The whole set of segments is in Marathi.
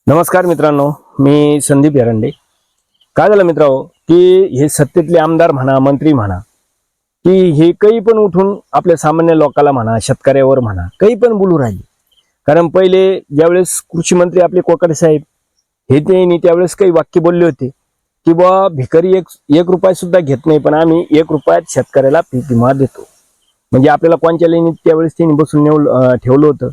नमस्कार मित्रांनो, मी संदीप एरंडे। काय झालं मित्रांनो की हे सत्तेतले आमदार म्हणा, मंत्री म्हणा की हे काही पण उठून आपल्या सामान्य लोकांना म्हणा, शेतकऱ्यावर म्हणा काही पण बोलू राहिले। कारण पहिले ज्यावेळेस कृषी मंत्री आपले कोकाटे साहेब हे त्यांनी त्यावेळेस काही वाक्य बोलले होते की बा भिकारी एक रुपया सुद्धा घेत नाही, पण आम्ही 1 रुपयात शेतकऱ्याला पीक विमा देतो। म्हणजे आपल्याला कोणत्या लाईनीत त्यावेळेस त्यांनी बसून ठेवलं होतं।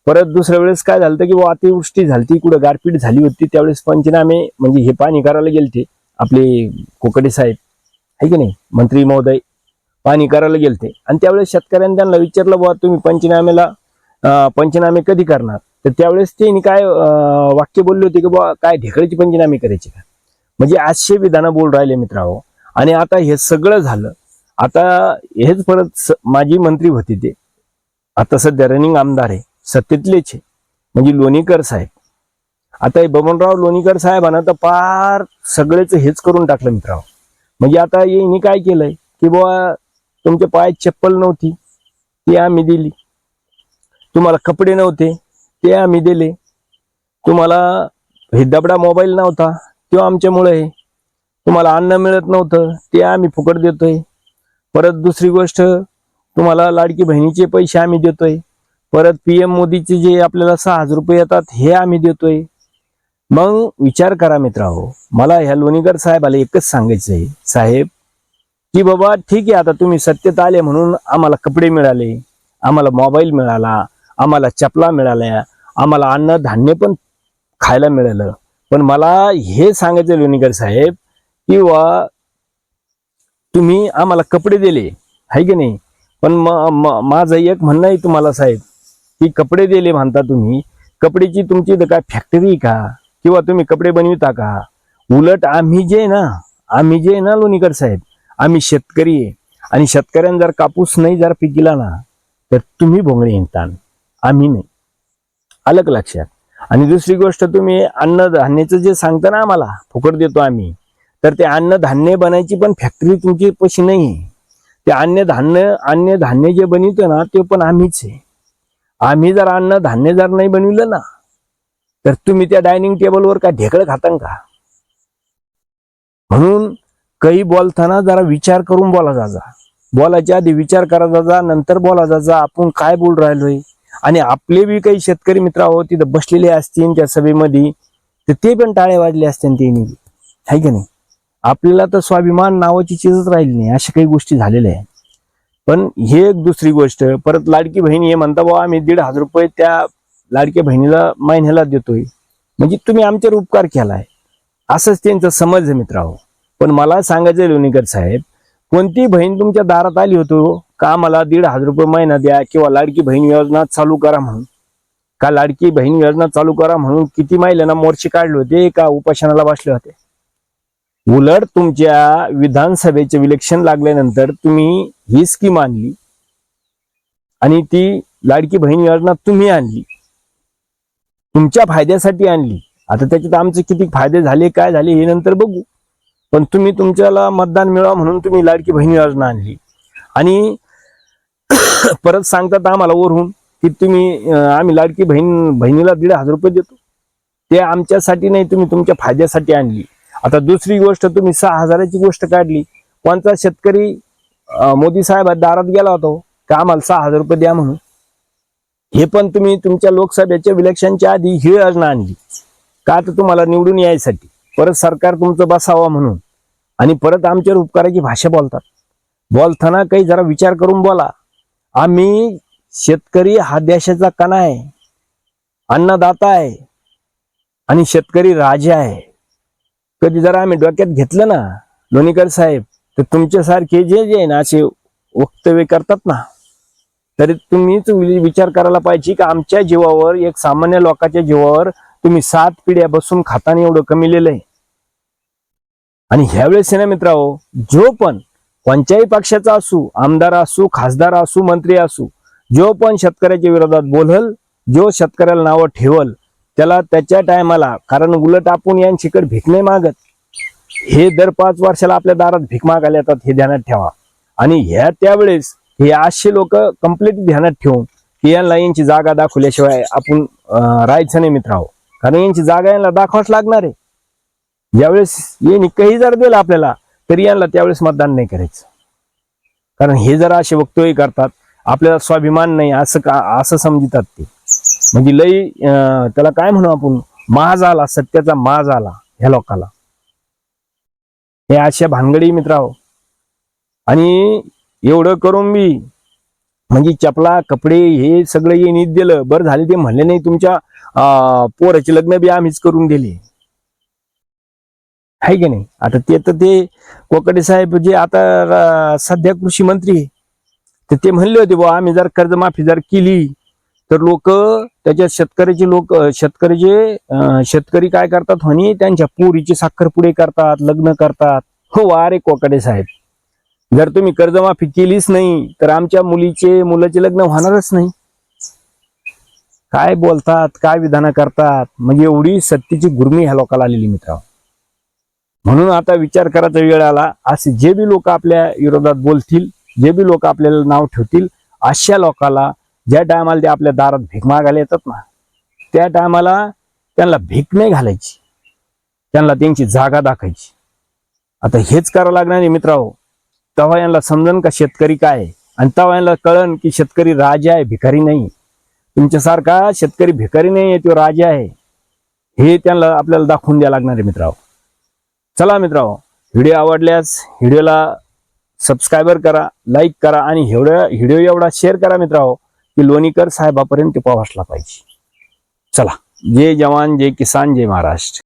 परत दुसऱ्या वेळेस काय झालं की अतिवृष्टी झाली, कुठं गारपीट झाली होती, त्यावेळेस पंचनामे म्हणजे हे पाणी करायला गेलते आपले कोकाटे साहेब आहे की नाही, मंत्री महोदय पाणी करायला गेलते। आणि त्यावेळेस शेतकऱ्यांनी त्यांना विचारलं बुवा तुम्ही पंचनामे कधी करणार, तर त्यावेळेस त्यांनी काय वाक्य बोलले होते की बुवा काय ढेकळाची पंचनामे करायचे का। म्हणजे असे विधान बोल राहिले मित्रांनो। आणि आता हे सगळं झालं, आता हेच परत माजी मंत्री होते ते आता सध्या रनिंग आमदार आहे, सत्तेतलेच आहे, म्हणजे लोणीकर साहेब। आता हे बबनराव लोणीकर साहेबांना तर फार सगळेच हेच करून टाकलं मित्रांनो। म्हणजे आता यांनी काय केलंय की बुवा तुमच्या पायात चप्पल नव्हती ती आम्ही दिली, तुम्हाला कपडे नव्हते ते आम्ही दिले, तुम्हाला हे दबडा मोबाईल नव्हता तो आमच्यामुळे, तुम्हाला अन्न मिळत नव्हतं ते आम्ही फुकट देतोय। परत दुसरी गोष्ट, तुम्हाला लाडकी बहिणीचे पैसे आम्ही देतोय, परत पीएम मोदीचे जे आपल्याला 6,000 रुपये येतात हे आम्ही देतोय। मग विचार करा मित्रांनो, मला ह्या लोणीकर साहेबाला एकच सांगायचं आहे साहेब की बाबा ठीक आहे, आता तुम्ही सत्तेत आले म्हणून आम्हाला कपडे मिळाले, आम्हाला मोबाईल मिळाला, आम्हाला चपला मिळाल्या, आम्हाला अन्न धान्य पण खायला मिळालं, पण मला हे सांगायचं लोणीकर साहेब किंवा तुम्ही आम्हाला कपडे दिले आहे की नाही, पण माझं एक म्हणणं आहे तुम्हाला साहेब की कपडे दिले म्हणता तुम्ही, कपड्याची तुमची काय फॅक्टरी का किंवा तुम्ही कपडे बनविता का। उलट आम्ही जे ना लोणीकर साहेब, आम्ही शेतकरी आहे, आणि शेतकऱ्यांना जर कापूस नाही जर पिकला ना तर तुम्ही भोंगळे हिंडतान, आम्ही नाही, आलं का लक्षात। आणि दुसरी गोष्ट, तुम्ही अन्नधान्याचं जे सांगता ना आम्हाला फुकट देतो आम्ही, तर ते अन्नधान्य बनायची पण फॅक्टरी तुमची पशी नाही, ते अन्नधान्य जे बनवतो ना ते पण आम्हीच आहे। आम्ही जर अन्नधान्य जर नाही बनविलं ना तर तुम्ही त्या डायनिंग टेबलवर का ढेकळं खाता का। म्हणून काही बोलताना जरा विचार करून बोला जा, बोलायच्या आधी विचार करा जा, नंतर बोला जा आपण काय बोल राहिलोय। आणि आपले बी काही शेतकरी मित्र आहोत तिथं बसलेले असतील त्या सभेमध्ये, तर ते पण टाळे वाजले असतील त्यांनी, आहे की नाही। आपल्याला तर स्वाभिमान नावाची चीजच राहिली नाही, अशा काही गोष्टी झालेल्या आहेत। पण हे एक दुसरी गोष्ट, परत लाडकी बहीण हे म्हणता बाबा आम्ही 1,500 रुपये त्या लाडक्या बहिणीला महिन्याला देतोय, म्हणजे तुम्ही आमच्यावर उपकार केलाय असंच त्यांचा समज आहे मित्रांनो। पण मला सांगायचं लोणीकर साहेब, कोणती बहीण तुमच्या दारात आली होतो का आम्हाला 1,500 रुपये महिना द्या किंवा लाडकी बहीण योजना चालू करा म्हणून, का लाडकी बहीण योजना चालू करा म्हणून किती महिलांना मोर्चे काढले होते का उपोषणाला बसले होते। उलट तुमच्या विधानसभेचे इलेक्शन लागल्यानंतर तुम्ही ही स्कीम आणली आणि ती लाडकी बहीण योजना तुम्ही आणली, तुमच्या फायद्यासाठी आणली। आता त्याच्यात आमचे किती फायदे झाले काय झाले हे नंतर बघू, पण तुम्ही तुमच्याला मतदान मिळवा म्हणून तुम्ही लाडकी बहीण योजना आणली। आणि परत सांगतात आम्हाला वरून की तुम्ही आम्ही लाडकी बहिणीला 1,500 रुपये देतो, ते आमच्यासाठी नाही, तुम्ही तुमच्या फायद्यासाठी आणली। आता दुसरी गोष्ट, तुम्ही 6,000ची गोष्ट काढली, कोणता शेतकरी मोदी साहेब दारात गेला होता का आम्हाला 6,000 रुपये द्या म्हणून। हे पण तुम्ही तुमच्या लोकसभेच्या इलेक्शनच्या आधी ही योजना आणली का, आता तुम्हाला निवडून यायसाठी, परत सरकार तुमचं बसावं म्हणून, आणि परत आमच्यावर उपकाराची भाषा बोलतात। बोलताना काही जरा विचार करून बोला। आम्ही शेतकरी हा देशाचा कणा आहे, अन्नदाता आहे आणि शेतकरी राजा आहे। कधी जरा आम्ही डोक्यात घेतलं ना लोणीकर साहेब, तर तुमच्यासारखे जे ना असे वक्तव्य करतात ना, तरी तुम्हीच विचार करायला पाहिजे की आमच्या जीवावर, एक सामान्य लोकांच्या जीवावर तुम्ही 7 पिढ्या बसून खाताना एवढं कमीलेलं आहे। आणि ह्यावेळेस ना मित्रांनो, जो पण कोणत्याही पक्षाचा असू, आमदार असू, खासदार असू, मंत्री असू, जो पण शेतकऱ्याच्या विरोधात बोलल, जो शेतकऱ्याला नावं ठेवल, त्याला त्याच्या टायमाला, कारण उलट आपण यांच्याकडे भीक नाही मागत, हे दर 5 वर्षाला आपल्या दारात भीक मागायला येतात, हे ध्यानात ठेवा। आणि ह्या त्यावेळेस हे असे लोक कंप्लीट ध्यानात ठेवून की यांना यांची जागा दाखवल्याशिवाय आपण राहायचं नाही मित्रांनो। कारण यांची जागा यांना दाखवाच लागणार आहे. ज्यावेळेस यांनी काही जर दिलं आपल्याला तरी यांना त्यावेळेस मतदान नाही करायचं. कारण हे जर असे वक्तव्य करतात आपल्याला स्वाभिमान नाही असं समजतात ते. म्हणजे लई त्याला काय म्हणू आपण, माज आला, सत्याचा माज आला ह्या लोकांना. हे अशा भानगडी मित्रांनो. आणि एवढं करून बी म्हणजे चपला कपडे हे सगळं यांनी दिलं. बरं झाले ते म्हणले नाही तुमच्या पोराचे लग्न बी आम्हीच करून दिले, आहे की नाही. आता ते तर ते कोकाटे साहेब जे आता सध्या कृषी मंत्री आहे, तर ते म्हणले होते बुवा आम्ही जर कर्जमाफी जर केली तर लोक त्याच्यात शेतकरी काय करतात म्हणे, त्यांच्या पोरीचे साखरपुडे करतात, लग्न करतात. हो अरे कोकाटे साहेब, जर तुम्ही कर्जमाफी केलीच नाही तर आमच्या मुलाचे लग्न होणारच नाही. काय बोलतात, काय विधानं करतात. म्हणजे एवढी सत्तेची गुर्मी ह्या लोकांना आलेली मित्रांनो. म्हणून आता विचार करायचा वेळ आला, असे जे बी लोक आपल्या विरोधात बोलतील, जे बी लोक आपल्याला नाव ठेवतील, अशा लोकांना ज्या टायमाला ते आपल्या दारात भीक मागायला येतात ना, त्या टायमाला त्यांना भीक नाही घालायची, त्यांना त्यांची जागा दाखायची. आता हेच करावं लागणार आहे मित्रांनो. तेव्हा यांना समजन का शेतकरी काय आहे, आणि तेव्हा यांना कळन की शेतकरी राजा आहे, भिकारी नाही. तुमच्यासारखा शेतकरी भिकारी नाही आहे, तो राजा आहे. हे त्यांना आपल्याला दाखवून द्यावं लागणार आहे मित्रांनो. चला मित्रांनो, व्हिडिओ आवडल्यास व्हिडिओला सबस्क्राईबर करा, लाईक करा, आणि व्हिडिओ एवढा शेअर करा मित्रांनो की लोणीकर साहेबापर्यंत पोहोचला पाहिजे. चला, जय जवान, जय किसान, जय महाराष्ट्र.